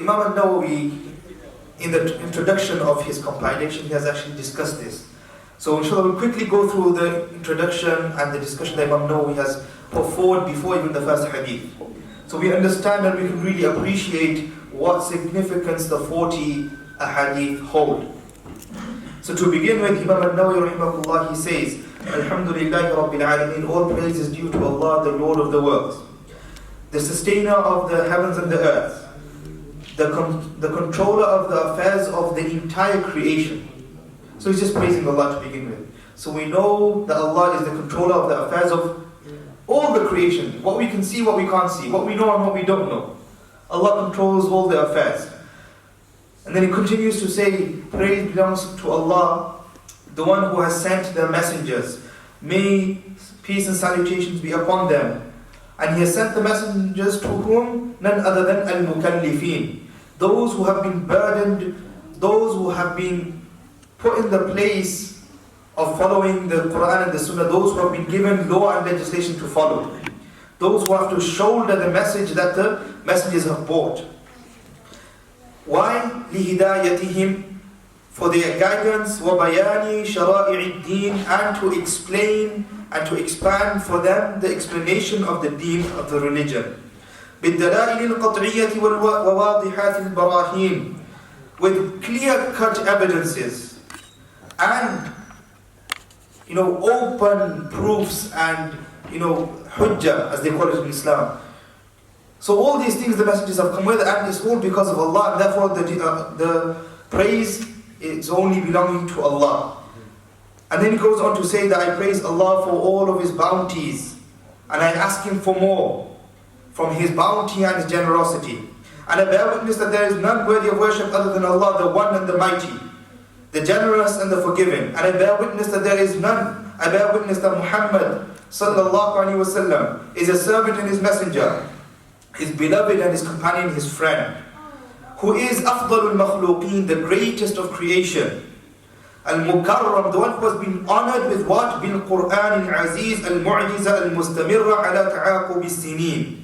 Imam Nawawi, in the introduction of his compilation, he has actually discussed this. So inshallah we'll quickly go through the introduction and the discussion that Imam Nawawi has put forward before even the first hadith. So we understand and we can really appreciate what significance the 40 hadith hold. So to begin with, Imam Nawawi rahimahullah, he says, Alhamdulillahi Rabbil Alameen, all praise is due to Allah, the Lord of the worlds, the sustainer of the heavens and the earth, the controller of the affairs of the entire creation. So he's just praising Allah to begin with. So we know that Allah is the controller of the affairs of all the creation. What we can see, what we can't see, what we know and what we don't know. Allah controls all the affairs. And then he continues to say, praise belongs to Allah, the one who has sent the messengers. May peace and salutations be upon them. And he has sent the messengers to whom? None other than al-mukallifeen. Those who have been burdened, those who have been put in the place of following the Quran and the Sunnah, those who have been given law and legislation to follow, those who have to shoulder the message that the messengers have brought. Why? لِهِدَايَتِهِمْ, for their guidance, وَبَيَانِ شَرَائِعِ الدِّينِ, and to explain and to expand for them the explanation of the deen, of the religion. بِالدَّلَائِلِ الْقَطْعِيَّةِ وَالْوَاضِحَاتِ الْبَرَاهِينِ, with clear-cut evidences and open proofs and hujjah, as they call it in Islam. So all these things the messages have come with, and it's all because of Allah, and therefore the praise is only belonging to Allah. And then he goes on to say that I praise Allah for all of His bounties, and I ask Him for more from His bounty and His generosity. And I bear witness that there is none worthy of worship other than Allah, the One and the Mighty, the Generous and the Forgiving. And I bear witness that there is none. I bear witness that Muhammad sallallahu alaihi wasallam is a servant and His messenger, His beloved and His companion, His friend, who is afdalul makhluqeen, the greatest of creation, al-mukarram, the one who has been honored with what? Bil Quran al-aziz al-mu'jiza al-mustamirra ala ta'aqub as-sinin.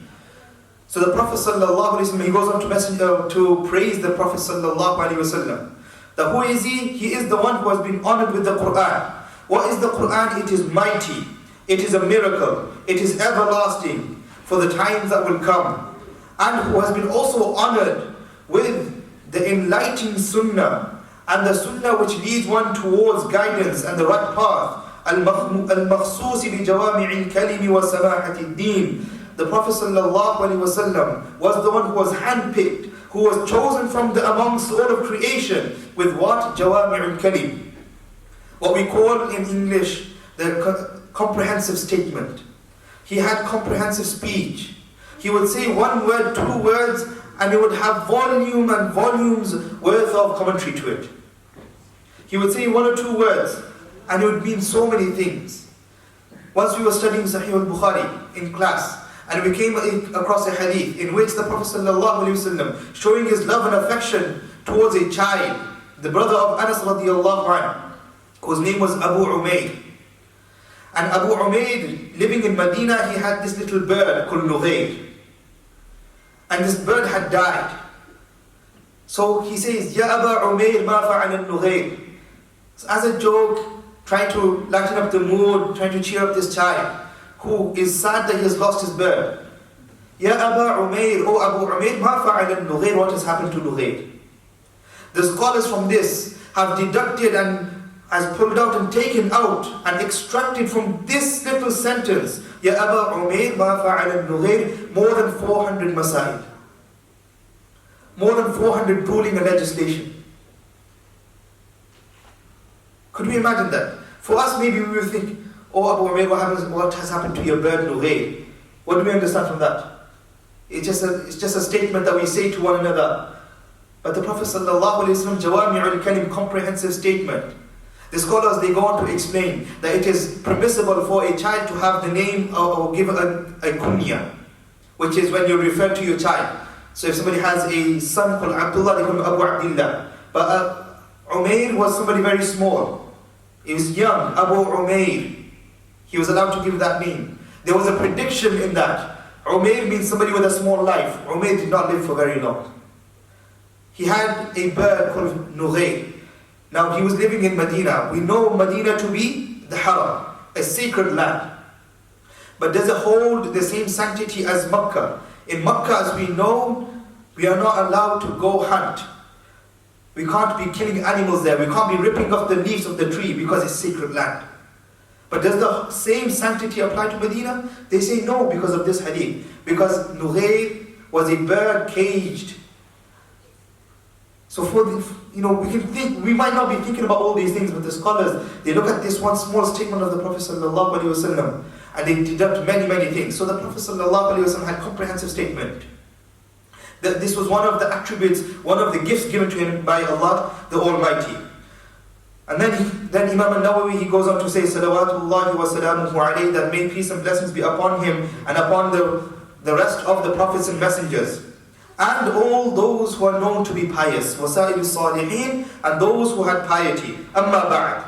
So the Prophet sallallahu alaihi wasallam, he goes on to praise the Prophet sallallahu alaihi wasallam. That who is he? He is the one who has been honored with the Quran. What is the Quran? It is mighty. It is a miracle. It is everlasting for the times that will come. And who has been also honored with the enlightening Sunnah, and the Sunnah which leads one towards guidance and the right path. Al-makhsus bi jawami' al-kalimi wa samahati ad-din. The Prophet ﷺ was the one who was handpicked, who was chosen from amongst all of creation with what? Jawami' al-kalim. What we call in English the comprehensive statement. He had comprehensive speech. He would say one word, two words, and it would have volume and volumes worth of commentary to it. He would say one or two words, and it would mean so many things. Once we were studying Sahih al-Bukhari in class, and we came across a hadith in which the Prophet ﷺ, showing his love and affection towards a child, the brother of Anas radiallahu anhu, whose name was Abu Umair. And Abu Umair, living in Medina, he had this little bird called Nughair. And this bird had died. So he says, Ya Aba Umair, ma fa'ala al-Nughair. So as a joke, trying to lighten up the mood, trying to cheer up this child who is sad that he has lost his bird. Ya Aba Umair, O Abu Umair, ma fa'ala al-Nughair, what has happened to Nughair? The scholars from this have deducted and has pulled out and taken out and extracted from this little sentence, Ya Aba Umair, ma fa'ala al-Nughair, more than 400 masail. More than 400 ruling and legislation. Could we imagine that? For us, maybe we will think, oh Abu Umair, what has happened to your bird Nughair? What do we understand from that? It's just a statement that we say to one another. But the Prophet ﷺ, Jawami'ul Kalim, comprehensive statement. The scholars, they go on to explain that it is permissible for a child to have the name or give a kunya, which is when you refer to your child. So if somebody has a son called Abdullah, they call him Abu Abdullah. But Umair was somebody very small. He was young, Abu Umair. He was allowed to give that name. There was a prediction in that. Umair means somebody with a small life. Umair did not live for very long. he had a bird called Nughayr. Now he was living in Medina. We know Medina to be the Haram, a sacred land. But does it hold the same sanctity as Makkah? In Makkah, as we know, we are not allowed to go hunt. We can't be killing animals there. We can't be ripping off the leaves of the tree because it's sacred land. But does the same sanctity apply to Medina? They say no because of this hadith. Because Nughayr was a bird caged. So for the, we might not be thinking about all these things, but the scholars, they look at this one small statement of the Prophet ﷺ and they deduct many, many things. So the Prophet ﷺ had a comprehensive statement. That this was one of the attributes, one of the gifts given to him by Allah the Almighty. And then Imam Nawawi, he goes on to say, Salawatullahi wa salamuhu alayhi, that may peace and blessings be upon him and upon the rest of the prophets and messengers. And all those who are known to be pious, wasa'il salihin, and those who had piety. Amma ba'd.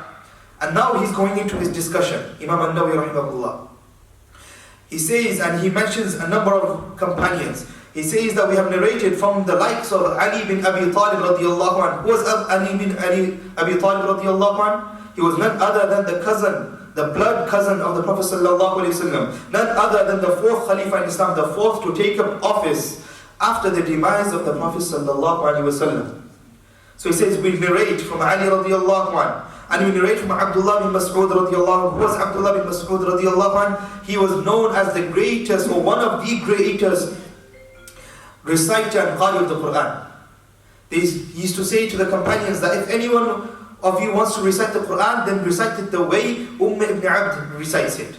And now he's going into his discussion, Imam Nawawi rahimahullah. He says, and he mentions a number of companions. He says that we have narrated from the likes of Ali bin Abi Talib radiallahu anhu. Who was Ali bin Abi Talib radiallahu anhu? He was none other than the cousin, the blood cousin of the Prophet sallallahu alaihi wasallam. None other than the fourth Khalifa in Islam, the fourth to take up office after the demise of the Prophet sallallahu alaihi wasallam. So he says, we narrate from Ali radiallahu anhu. And we narrate from Abdullah bin Mas'ud radiallahu anhu. Who was Abdullah bin Mas'ud radiallahu anhu? He was known as the greatest, or one of the greatest reciter and qari of the Quran. He used to say to the companions that if anyone of you wants to recite the Quran, then recite it the way ibn Abd recites it.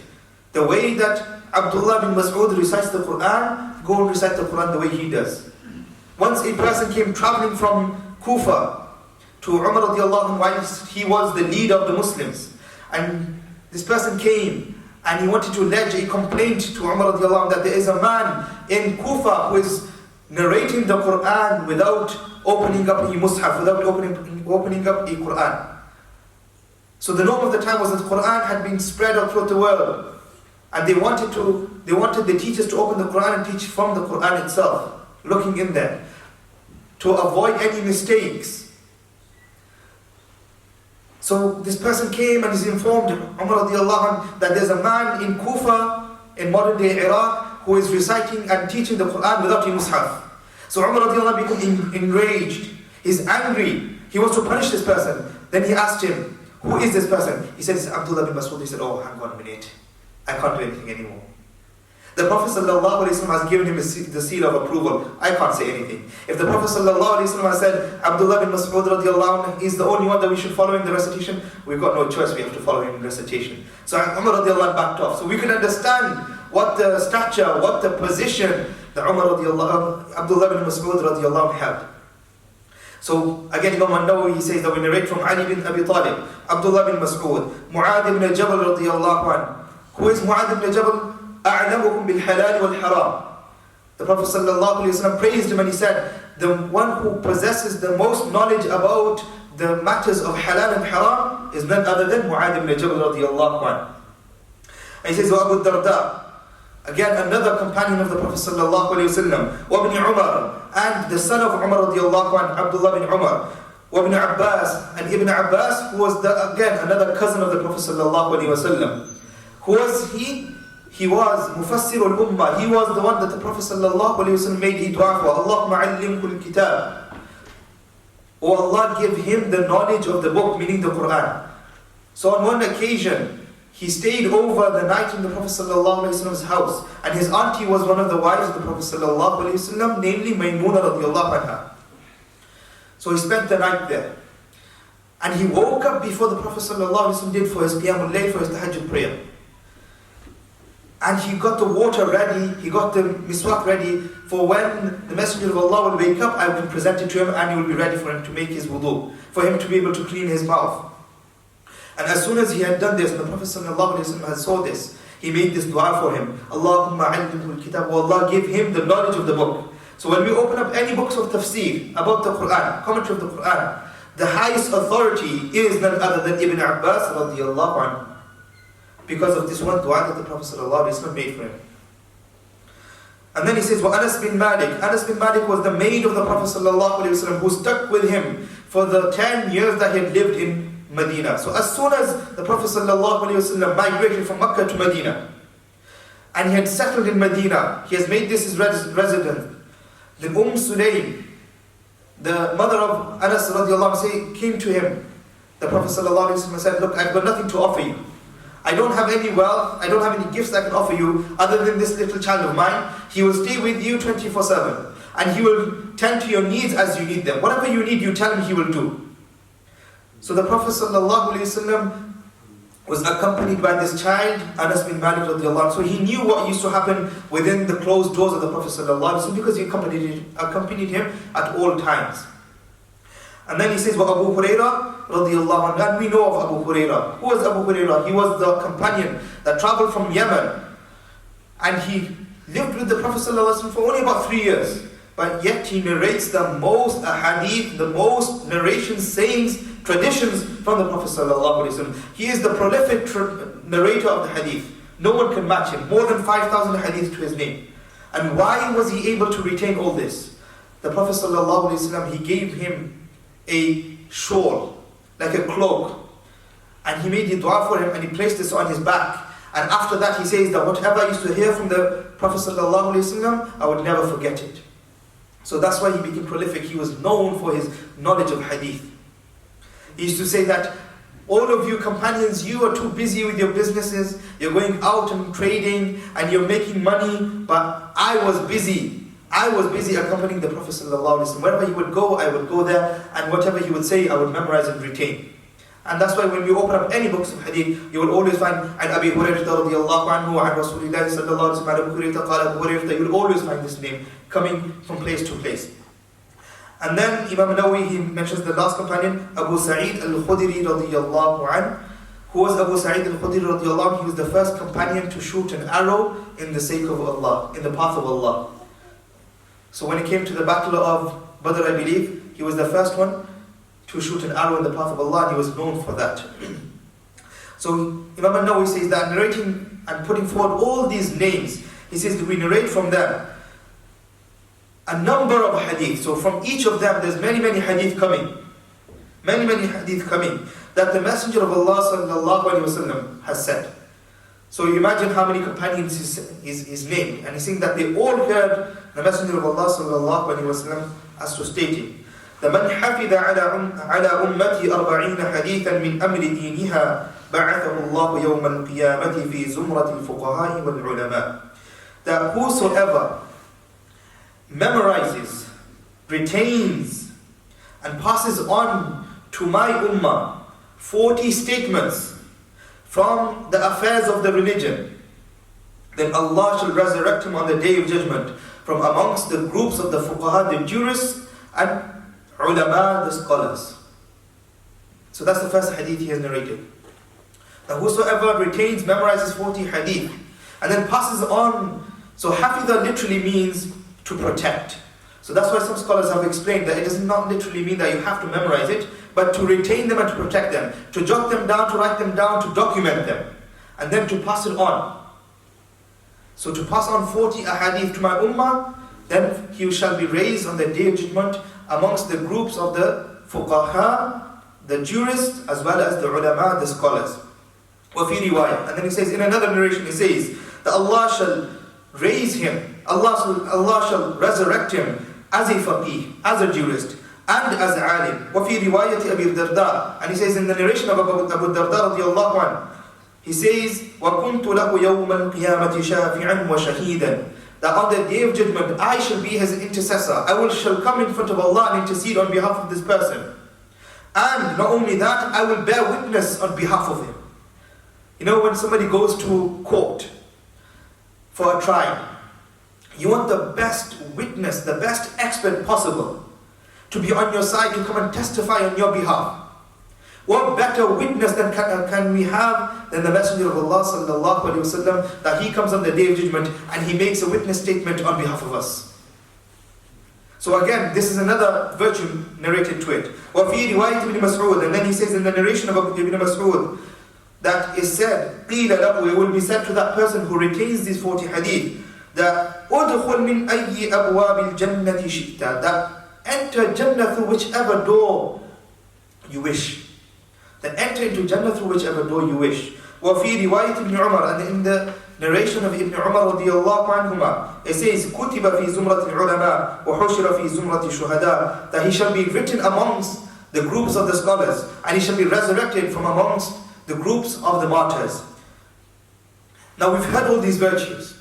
The way that Abdullah bin Mas'ud recites the Quran, go and recite the Quran the way he does. Once a person came traveling from Kufa to Umar radiallahu anhu while he was the leader of the Muslims. And this person came and he wanted to lodge a complaint to Umar radiallahu anhu that there is a man in Kufa who is narrating the Quran without opening up a mushaf, without opening up a Quran. So the norm of the time was that the Quran had been spread out throughout the world. And they wanted the teachers to open the Quran and teach from the Quran itself, looking in there, to avoid any mistakes. So this person came and is informed Umar radiallahu anhu that there's a man in Kufa, in modern day Iraq, who is reciting and teaching the Quran without a mushaf. So Umar radiallahu anhu became enraged. He's angry. He wants to punish this person. Then he asked him, who is this person? He said, it's Abdullah bin Mas'ud. He said, oh, hang on a minute. I can't do anything anymore. The Prophet ﷺ has given him the seal of approval. I can't say anything. If the Prophet ﷺ has said, Abdullah bin Mas'ud radiallahu anhu is the only one that we should follow in the recitation, we've got no choice, we have to follow him in recitation. So Umar radiallahu anhu backed off. So we can understand what the stature, what the position that Abdullah bin Mas'ud radiallahu anhu had. So again, Imam Nawawi, he says that we narrate from Ali bin Abi Talib, Abdullah bin Mas'ud, Mu'adh ibn Jabal radiallahu anhu. Who is Mu'adh ibn Jabal? أعلمكم بالحلال والحرام. The Prophet ﷺ praised him and he said, the one who possesses the most knowledge about the matters of halal and haram is none other than Mu'adh ibn Jabal radiallahu anhu. And he says, Abu Darda, again another companion of the Prophet ﷺ, وابن Umar, and the son of Umar radiallahu anhu, Abdullah bin Umar, وابن Abbas, and Ibn Abbas, who was again another cousin of the Prophet ﷺ. Who was he? He was Mufassir al-Ummah. He was the one that the Prophet ﷺ made a dua for. Allahumma allimhu al-kitab. Oh Allah, give him the knowledge of the book, meaning the Quran. So on one occasion, he stayed over the night in the Prophet ﷺ's house. And his auntie was one of the wives of the Prophet ﷺ, namely Maymuna radiallahu anha. So he spent the night there. And he woke up before the Prophet ﷺ did for his Qiyamul Layl, for his Tahajjud prayer. And he got the water ready, he got the miswak ready for when the Messenger of Allah will wake up, I will present it to him and he will be ready for him to make his wudu, for him to be able to clean his mouth. And as soon as he had done this, the Prophet ﷺ saw this, he made this dua for him. Allahumma allimhu al-kitab, wa Allah give him the knowledge of the book. So when we open up any books of tafsir about the Quran, commentary of the Quran, the highest authority is none other than Ibn Abbas radiallahu anhu, because of this one dua that the Prophet ﷺ made for him. And then he says, Anas bin Malik. Anas bin Malik was the maid of the Prophet ﷺ who stuck with him for the 10 years that he had lived in Medina. So as soon as the Prophet ﷺ migrated from Mecca to Medina, and he had settled in Medina, he has made this his residence, then Sulaym, the mother of Anas radiallahu anhu, came to him. The Prophet ﷺ said, look, I've got nothing to offer you. I don't have any wealth, I don't have any gifts I can offer you other than this little child of mine. He will stay with you 24/7 and he will tend to your needs as you need them. Whatever you need, you tell him, he will do. So the Prophet ﷺ was accompanied by this child, Anas bin Malik radiallahu anhu. So he knew what used to happen within the closed doors of the Prophet ﷺ because he accompanied him at all times. And then he says, well, Abu Hurairah radiallahu anhu, and we know of Abu Hurairah. Who was Abu Hurairah? He was the companion that traveled from Yemen. And he lived with the Prophet ﷺ for only about 3 years. But yet he narrates the most hadith, the most narrations, sayings, traditions from the Prophet ﷺ. He is the prolific narrator of the hadith. No one can match him. More than 5,000 hadith to his name. And why was he able to retain all this? The Prophet ﷺ, he gave him a shawl, like a cloak, and he made a dua for him and he placed this on his back. And after that he says that whatever I used to hear from the Prophet ﷺ, I would never forget it. So that's why he became prolific. He was known for his knowledge of hadith. He used to say that all of you companions, you are too busy with your businesses, you're going out and trading and you're making money, but I was busy accompanying the Prophet ﷺ. Wherever he would go, I would go there, and whatever he would say, I would memorize and retain. And that's why when we open up any books of hadith, you will always find an Abi Hurairah radiallahu anhu, an Rasulullah sallallahu alaihi wasallam, you will always find this name coming from place to place. And then Imam Nawawi, he mentions the last companion, Abu Sa'id al-Khudri radiallahu anhu. Who was Abu Sa'id al-Khudri radiallahu anhu? He was the first companion to shoot an arrow in the sake of Allah, in the path of Allah. So when it came to the battle of Badr, I believe, he was the first one to shoot an arrow in the path of Allah, and he was known for that. So Imam Nawawi says that narrating and putting forward all these names, he says that we narrate from them a number of hadith. So from each of them, there's many hadith coming. Many hadith coming that the Messenger of Allah sallallahu alaihi wasallam has said. So you imagine how many companions is named, and he's saying that they all heard the Messenger of Allah sallallahu alaihi wasallam as to stating, the man حفظ على أمتي 40 حديثا من أمر دينها بعثه الله يوم القيامة في زمرة الفقهاء والعلماء. That whosoever memorizes, retains, and passes on to my ummah 40 statements from the affairs of the religion, then Allah shall resurrect him on the day of judgment from amongst the groups of the fuqaha, the jurists, and ulama, the scholars. So that's the first hadith he has narrated. That whosoever retains, memorizes 40 hadith, and then passes on. So hafidha literally means to protect. So that's why some scholars have explained that it does not literally mean that you have to memorize it, but to retain them and to protect them, to jot them down, to write them down, to document them, and then to pass it on. So to pass on 40 ahadith to my ummah, then he shall be raised on the day of judgment amongst the groups of the fuqaha, the jurists, as well as the ulama, the scholars. وَفِي riwayah. And then he says, in another narration, he says that Allah shall raise him, Allah shall resurrect him as a faqih, as a jurist, and as a alim. وَفِي رِوَايَةِ أَبِي الدَّرْدَاء. And he says in the narration of Abu Darda radiallahu anhu, he says, وَكُنْتُ لَهُ يَوْمَ الْقِيَامَةِ شَافِعًا وَشَهِيدًا. That on the day of judgment, I shall be his intercessor. I shall come in front of Allah and intercede on behalf of this person. And not only that, I will bear witness on behalf of him. You know, when somebody goes to court for a trial, you want the best witness, the best expert possible to be on your side, to come and testify on your behalf. What better witness than can we have than the Messenger of Allah sallallahu alaihi wasallam, that he comes on the day of judgment and he makes a witness statement on behalf of us. So again, this is another virtue narrated to it. وَفِي رِوَايَةِ Ibn Mas'ud. And then he says in the narration of Ibn Mas'ud, that is said, قِيلَ لَهُ, it will be said to that person who retains these 40 hadith, that أُدْخُلْ مِنْ أَيِّ أَبْوَابِ الْجَنَّةِ شِئْتَ, that enter Jannah through whichever door you wish. That enter into Jannah through whichever door you wish. وَفِي رِوَايَةِ ابْنِ عُمَرَ, and in the narration of Ibn Umar radiyallahu anhuma, it says, كُتِبَ فِي زُمْرَةِ الْعُلَمَاءِ وَحُشِرَ فِي زُمْرَةِ الشُّهَدَاءِ, that he shall be written amongst the groups of the scholars, and he shall be resurrected from amongst the groups of the martyrs. Now we've heard all these virtues.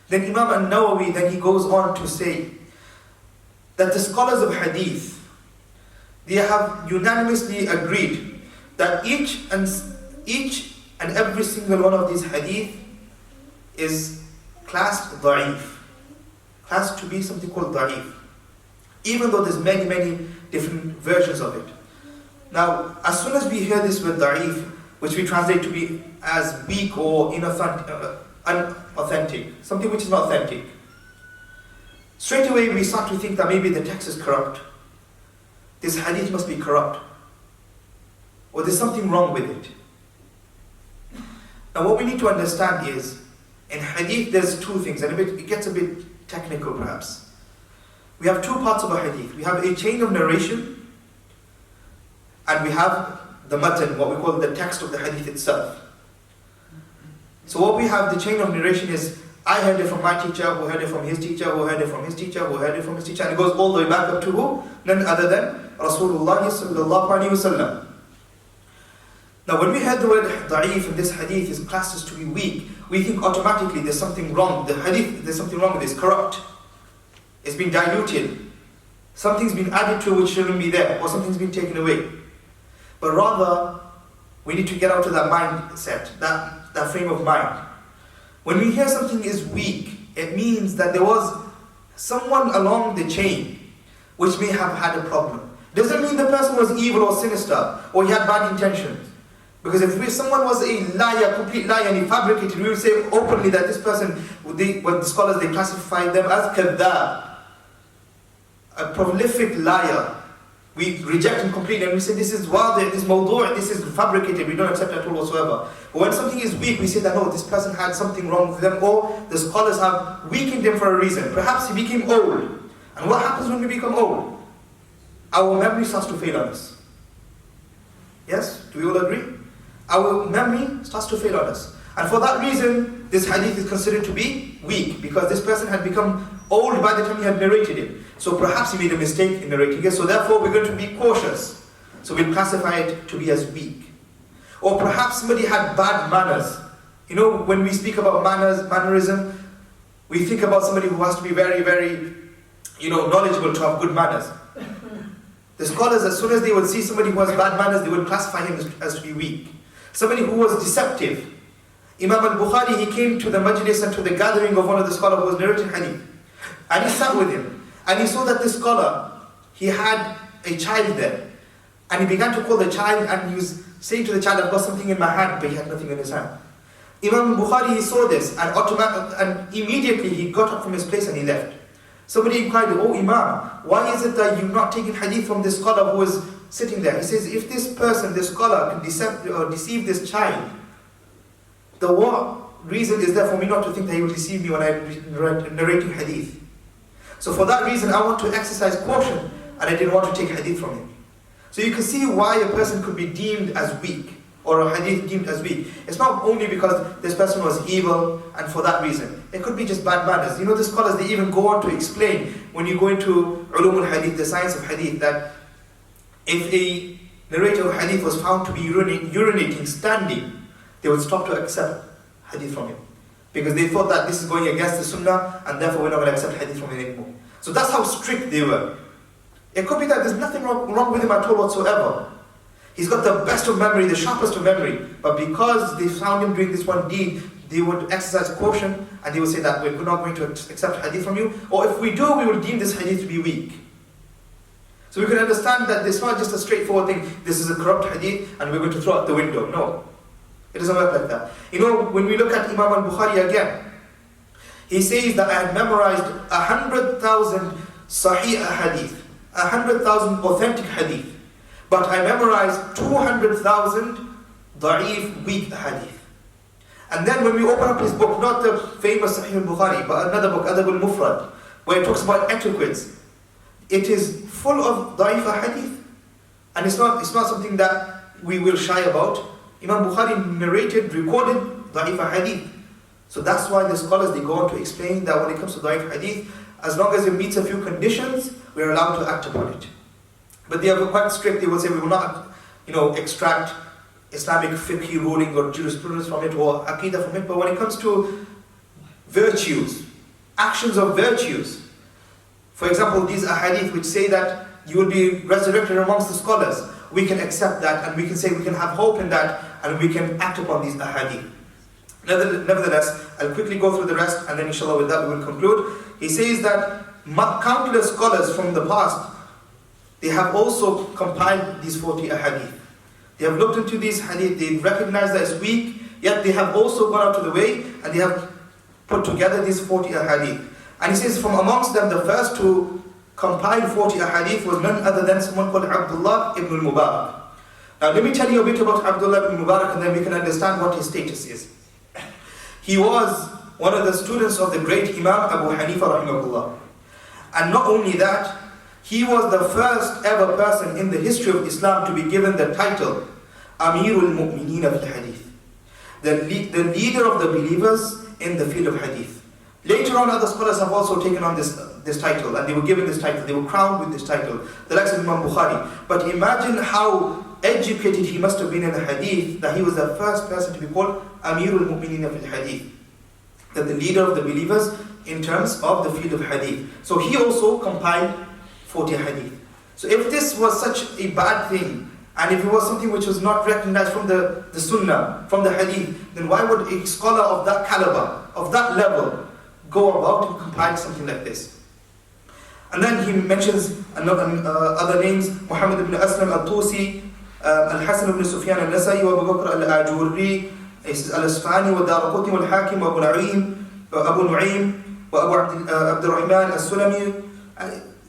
Then Imam Nawawi, then he goes on to say that the scholars of Hadith, they have unanimously agreed that each and every single one of these Hadith is classed da'if, classed to be something called da'if, even though there's many different versions of it. Now, as soon as we hear this word da'if, which we translate to be as weak or unauthentic, something which is not authentic, straight away we start to think that maybe the text is corrupt. This hadith must be corrupt, or there's something wrong with it. Now what we need to understand is, in hadith there's two things, and it gets a bit technical perhaps. We have two parts of a hadith. We have a chain of narration, and we have the matan, what we call the text of the hadith itself. So what we have, the chain of narration is, I heard it from my teacher, who heard it from his teacher, who heard it from his teacher, who heard it from his teacher, and it goes all the way back up to who? None other than Rasulullah sallallahu alaihi wasallam. Now when we heard the word da'if and this hadith is classed as to be weak, we think automatically there's something wrong. The hadith, there's something wrong with it, it's corrupt. It's been diluted. Something's been added to it which shouldn't be there, or something's been taken away. But rather, we need to get out of that mindset, that frame of mind. When we hear something is weak, it means that there was someone along the chain which may have had a problem. Doesn't mean the person was evil or sinister, or he had bad intentions. Because if someone was a liar, complete liar, and he fabricated, we would say openly that this person, what the scholars, they classify them as kadhab, a prolific liar. We reject him completely and we say this is wadih, this is mawdu', this is fabricated, we don't accept it at all whatsoever. But when something is weak, we say that no, this person had something wrong with them, or the scholars have weakened him for a reason. Perhaps he became old. And what happens when we become old? Our memory starts to fail on us. Yes? Do we all agree? Our memory starts to fail on us. And for that reason, this hadith is considered to be weak, because this person had become old by the time he had narrated it. So perhaps he made a mistake in narrating it, so therefore we're going to be cautious. So we'll classify it to be as weak. Or perhaps somebody had bad manners. You know, when we speak about mannerism, we think about somebody who has to be very, knowledgeable to have good manners. The scholars, as soon as they would see somebody who has bad manners, they would classify him as to be weak. Somebody who was deceptive. Imam al-Bukhari, he came to the majlis and to the gathering of one of the scholars who was narrating hadith. And he sat with him. And he saw that this scholar, he had a child there. And he began to call the child, and he was saying to the child, I've got something in my hand, but he had nothing in his hand. Imam Bukhari, he saw this, and immediately he got up from his place and he left. Somebody inquired, oh Imam, why is it that you've not taken hadith from this scholar who was sitting there? He says, if this person, this scholar, can deceive this child, the what reason is there for me not to think that he will deceive me when I'm narrating hadith? So for that reason, I want to exercise caution, and I didn't want to take hadith from him. So you can see why a person could be deemed as weak, or a hadith deemed as weak. It's not only because this person was evil, and for that reason. It could be just bad manners. You know, the scholars, they even go on to explain, when you go into ulum al-hadith, the science of hadith, that if a narrator of hadith was found to be urinating standing, they would stop to accept hadith from him. Because they thought that this is going against the sunnah, and therefore we're not going to accept hadith from him anymore. So that's how strict they were. It could be that there's nothing wrong with him at all whatsoever. He's got the best of memory, the sharpest of memory. But because they found him doing this one deed, they would exercise caution, and they would say that we're not going to accept hadith from you. Or if we do, we will deem this hadith to be weak. So we can understand that it's not just a straightforward thing, this is a corrupt hadith, and we're going to throw it out the window. No. It doesn't work like that. You know, when we look at Imam al-Bukhari again, he says that I had memorized 100,000 sahih hadith, 100,000 authentic hadith, but I memorized 200,000 da'if, weak hadith. And then when we open up his book, not the famous Sahih al-Bukhari, but another book, Adab al-Mufrad, where it talks about etiquettes, it is full of da'ifa hadith. And it's not something that we will shy about. Imam Bukhari narrated, recorded da'ifa hadith. So that's why the scholars, they go on to explain that when it comes to da'if hadith, as long as it meets a few conditions, we are allowed to act upon it. But they are quite strict. They will say we will not, extract Islamic fiqh ruling or jurisprudence from it or aqidah from it. But when it comes to virtues, actions of virtues, for example, these ahadith which say that you will be resurrected amongst the scholars, we can accept that and we can say we can have hope in that and we can act upon these ahadith. Nevertheless, I'll quickly go through the rest and then inshallah with that we will conclude. He says that countless scholars from the past, they have also compiled these 40 ahadith. They have looked into these hadith, they recognize that it's weak, yet they have also gone out of the way and they have put together these 40 ahadith. And he says from amongst them, the first to compile 40 ahadith was none other than someone called Abdullah ibn al-Mubarak. Now let me tell you a bit about Abdullah ibn Mubarak and then we can understand what his status is. He was one of the students of the great Imam Abu Hanifa rahimahullah. And not only that, he was the first ever person in the history of Islam to be given the title Amirul Mu'mineen fil Hadith, the leader of the believers in the field of Hadith. Later on, other scholars have also taken on this title, and they were given this title, they were crowned with this title, the likes of Imam Bukhari. But imagine how educated he must have been in the Hadith, that he was the first person to be called Amirul Mu'mineen fil Hadith, that the leader of the believers in terms of the field of Hadith. So he also compiled 40 Hadith. So if this was such a bad thing, and if it was something which was not recognized from the Sunnah, from the Hadith, then why would a scholar of that caliber, of that level, go about and compile something like this? And then he mentions other names, Muhammad ibn Aslam al-Tusi, Al-Hasan ibn Sufyan al-Nasai, wa Abu Bakr al-Ajurri, al-Asfani, wa Daraqutni, wa al-Hakim, wa Abu Nu'aym, wa Abu Abdul Rahman al-Sulami.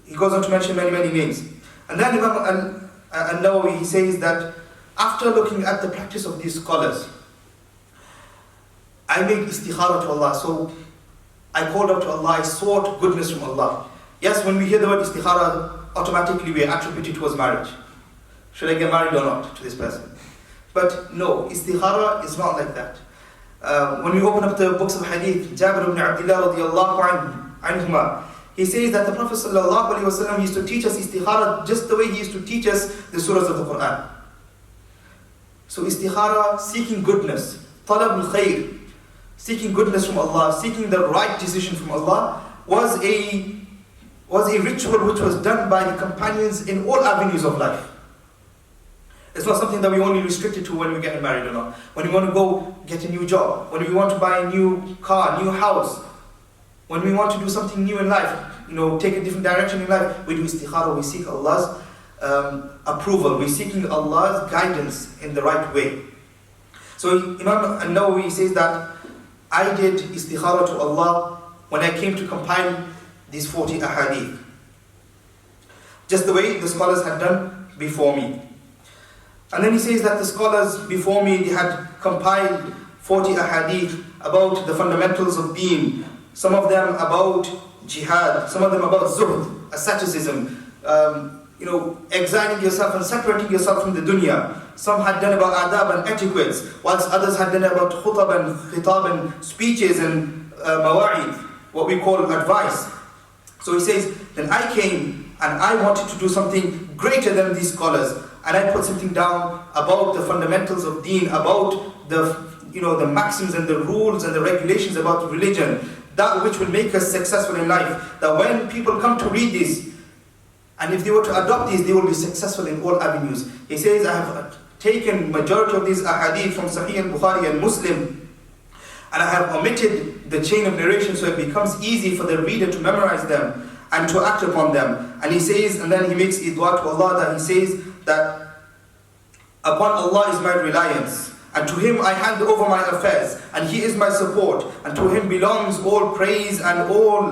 He goes on to mention many, many names. And then Imam Nawawi, he says that after looking at the practice of these scholars, I made istikhara to Allah. So I called out to Allah, I sought goodness from Allah. Yes, when we hear the word istikhara, automatically we attribute it towards marriage. Should I get married or not to this person? But no, istikhara is not like that. When we open up the books of hadith, Jabir ibn Abdullah radiallahu anhuma, he says that the Prophet ﷺ used to teach us istikhara just the way he used to teach us the surahs of the Quran. So istikhara, seeking goodness, talab al-khair, seeking goodness from Allah, seeking the right decision from Allah, was a ritual which was done by the companions in all avenues of life. It's not something that we only restricted to when we get married or not. When we want to go get a new job, when we want to buy a new car, new house, when we want to do something new in life, take a different direction in life, we do istikhara, we seek Allah's approval, we're seeking Allah's guidance in the right way. So Imam Nawawi says that I did istikhara to Allah when I came to compile these 40 ahadith, just the way the scholars had done before me. And then he says that the scholars before me, they had compiled 40 ahadith about the fundamentals of deen, some of them about jihad, some of them about zuhd, asceticism, exiling yourself and separating yourself from the dunya. Some had done about adab and etiquettes, whilst others had done about khutab and khitab and speeches and mawa'id, what we call advice. So he says, then I came and I wanted to do something greater than these scholars, and I put something down about the fundamentals of deen, about the maxims and the rules and the regulations about religion, that which will make us successful in life, that when people come to read this, and if they were to adopt these, they will be successful in all avenues. He says, I have taken majority of these ahadith from Sahih al-Bukhari and Muslim, and I have omitted the chain of narration so it becomes easy for the reader to memorize them and to act upon them. And he says, and then he makes idwa to Allah, that he says that upon Allah is my reliance, and to Him I hand over my affairs, and He is my support, and to Him belongs all praise and all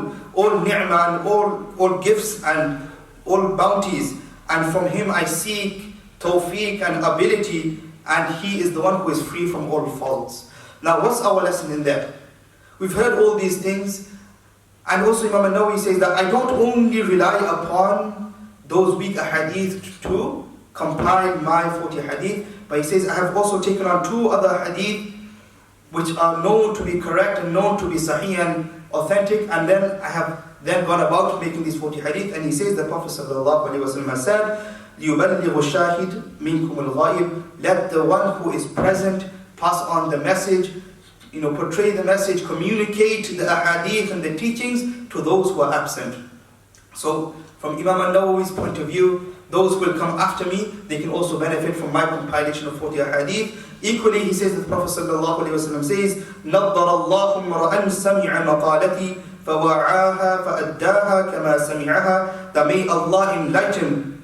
ni'mah and all gifts and all bounties, and from Him I seek tawfiq and ability, and He is the one who is free from all faults. Now what's our lesson in that? We've heard all these things, and also Imam Nawawi says that I don't only rely upon those weak hadith to compile my 40 hadith, but he says I have also taken on 2 other hadith which are known to be correct and known to be sahih and authentic, and then I have then gone about making these 40 hadith. And he says the Prophet ﷺ has said, لِيُبَلِّغُ الشَّاهِدْ مِنْكُمُ الْغَائِبِ, let the one who is present pass on the message, portray the message, communicate the ahadith and the teachings to those who are absent. So from Imam Nawawi's point of view, those who will come after me, they can also benefit from my compilation of 40 hadith. Equally, he says that the Prophet ﷺ says, نَضَّرَ اللَّهُ مَرَأً سَمِعَ مَقَالَتِي فَوَعَاهَا فَأَدَّاهَا كَمَا سَمِعَهَا, that may Allah enlighten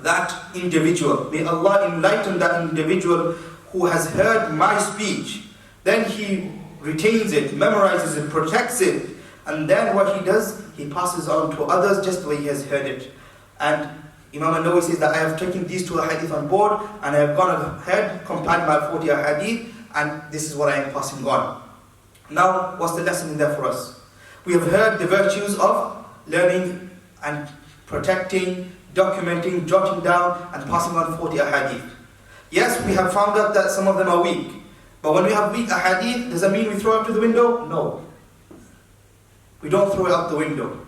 that individual. May Allah enlighten that individual who has heard my speech. Then he retains it, memorizes it, protects it, and then what he does, he passes on to others just the way he has heard it. And Imam Nawawi says that I have taken these 2 hadith on board, and I have gone ahead, compiled my 40 hadith, and this is what I am passing on. Now, what's the lesson in there for us? We have heard the virtues of learning and protecting, documenting, jotting down, and passing on 40 hadith. Yes, we have found out that some of them are weak. But when we have weak ahadith, does that mean we throw it out to the window? No. We don't throw it out the window.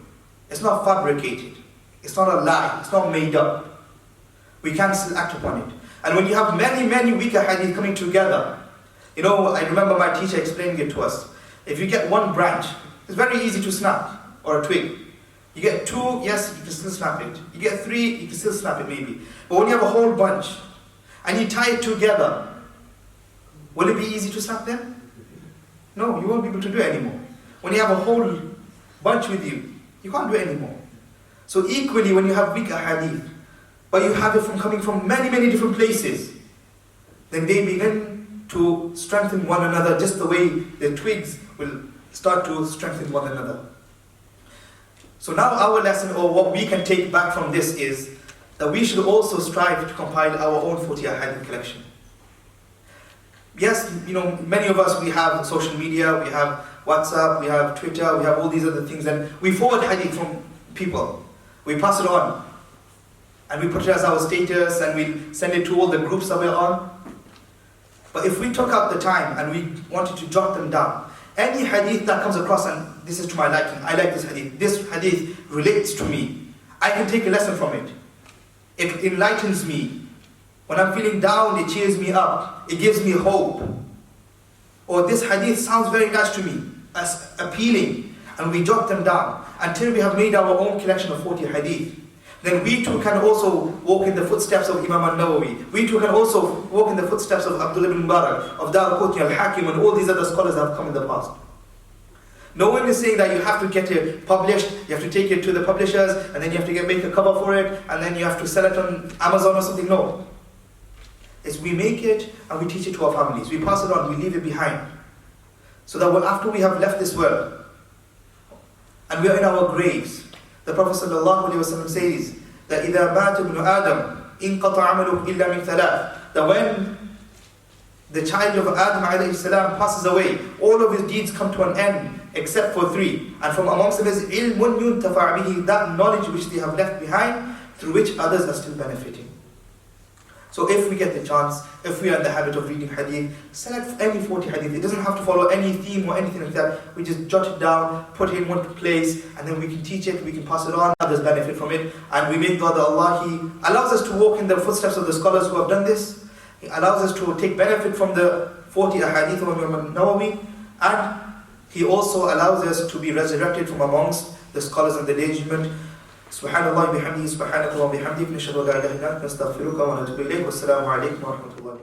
It's not fabricated. It's not a lie. It's not made up. We can still act upon it. And when you have many, many weak ahadith coming together, I remember my teacher explaining it to us. If you get one branch, it's very easy to snap, or a twig. You get 2, yes, you can still snap it. You get 3, you can still snap it maybe. But when you have a whole bunch, and you tie it together, will it be easy to snap them? No, you won't be able to do it anymore. When you have a whole bunch with you, you can't do it anymore. So equally, when you have weak hadith, but you have it from coming from many, many different places, then they begin to strengthen one another just the way the twigs will start to strengthen one another. So now our lesson, or what we can take back from this, is that we should also strive to compile our own 40 hadith collection. Yes, many of us, we have social media, we have WhatsApp, we have Twitter, we have all these other things, and we forward hadith from people. We pass it on, and we put it as our status, and we send it to all the groups that we're on. But if we took out the time and we wanted to jot them down, any hadith that comes across, and this is to my liking, I like this hadith relates to me, I can take a lesson from it. It enlightens me. When I'm feeling down, it cheers me up. It gives me hope. Or this hadith sounds very nice to me, as appealing, and we jot them down until we have made our own collection of 40 hadith. Then we too can also walk in the footsteps of Imam Nawawi. We too can also walk in the footsteps of Abdullah ibn Mubarak, of Darqutni, al-Hakim, and all these other scholars that have come in the past. No one is saying that you have to get it published, you have to take it to the publishers, and then you have to make a cover for it, and then you have to sell it on Amazon or something. No. It's we make it and we teach it to our families. We pass it on, we leave it behind. So that after we have left this world, and we are in our graves, the Prophet ﷺ says that إِذَا مَاتَ ابْنُ آدَمْ إِنْقَطَعَ عَمَلُهُ إِلَّا مِنْ ثَلَاثٍ, that when the child of Adam ﷺ passes away, all of his deeds come to an end except for 3. And from amongst them is عِلْمٌ يُنْتَفَعْ بِهِ, that knowledge which they have left behind, through which others are still benefiting. So if we get the chance, if we are in the habit of reading hadith, select any 40 hadith. It doesn't have to follow any theme or anything like that. We just jot it down, put it in one place, and then we can teach it, we can pass it on, others benefit from it. And we make dua that Allah, He allows us to walk in the footsteps of the scholars who have done this. He allows us to take benefit from the 40 hadith of Imam Nawawi. And He also allows us to be resurrected from amongst the scholars of the Day of Judgment. سبحان الله بحمده سبحانك اللهم وبحمدك نشهد أن لا إله إلا أنت نستغفرك ونتوب إليك والسلام عليكم ورحمة الله